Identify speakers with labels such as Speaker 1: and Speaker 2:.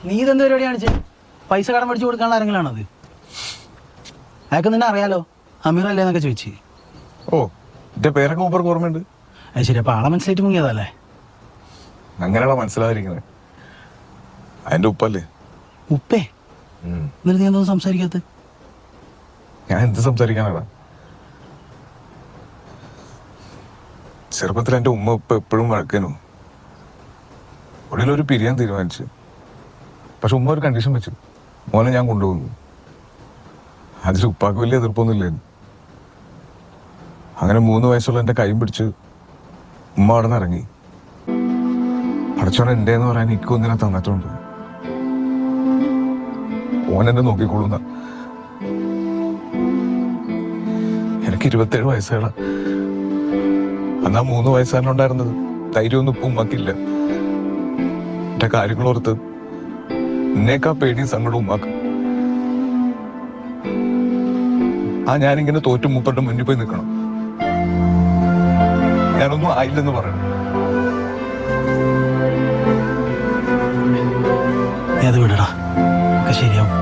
Speaker 1: നീ ഇതെന്ത് പരിപാടി കാണിച്ചേ? പൈസ കടം മേടിച്ചു കൊടുക്കാനുള്ള ആരെങ്കിലാണത്? അയാൾക്ക് നിന്നെ അറിയാലോ, അമീർ അല്ലേ എന്നൊക്കെ ചോദിച്ചു.
Speaker 2: ഓ, എന്റെ പേരൊക്കെ മൂപ്പർക്ക് ഓർമ്മയുണ്ട്.
Speaker 1: അത് ശരി, അപ്പൊ ആളെ മനസ്സിലായിട്ട് മുങ്ങിയതല്ലേ?
Speaker 2: അങ്ങനെയാണോ മനസ്സിലാതിരിക്കുന്നത്? അതിന്റെ ഉപ്പല്ലേ.
Speaker 1: ഉപ്പേ? എന്നിട്ട് നീ എന്തോ സംസാരിക്കാത്ത?
Speaker 2: ഞാൻ എന്ത് സംസാരിക്കാനാണ്? ചെറുപ്പത്തിൽ എന്റെ ഉമ്മ ഉപ്പ എപ്പോഴും വഴക്കേനു. ഒടുവിലൊരു പിരിയാൻ തീരുമാനിച്ചു. പക്ഷെ ഉമ്മ ഒരു കണ്ടീഷൻ വെച്ചു, മോനെ ഞാൻ കൊണ്ടുപോകുന്നു. അതിൽ ഉപ്പാക്ക് വലിയ എതിർപ്പൊന്നുമില്ലായിരുന്നു. അങ്ങനെ 3 വയസ്സുള്ള എന്റെ കൈയും പിടിച്ച് ഉമ്മ അവിടെ നിന്ന് ഇറങ്ങി. പഠിച്ചോനെ എന്റെ എന്ന് പറയാൻ എനിക്ക് ഒന്നിനെ തന്നിട്ടുണ്ട്. ഓൻ എന്നെ നോക്കിക്കൊള്ളുന്ന. എനിക്ക് 27 വയസ്സുകളാ. അന്നാ 3 വയസ്സാനുണ്ടായിരുന്നത് ധൈര്യമൊന്നും ഇപ്പൊ ഉമ്മക്കില്ല. എന്റെ കാര്യങ്ങളോർത്ത് എന്നേക്കാ പേടിയും സങ്കടവും ഉമ്മാക്ക്. ഞാനിങ്ങനെ തോറ്റു മൂപ്പരുടെ മുന്നിൽ പോയി നിൽക്കണം. ഞാനൊന്നും ആയില്ലെന്ന് പറയണം.
Speaker 1: അത് വിടടാ, ഒക്കെ ശരിയാവും.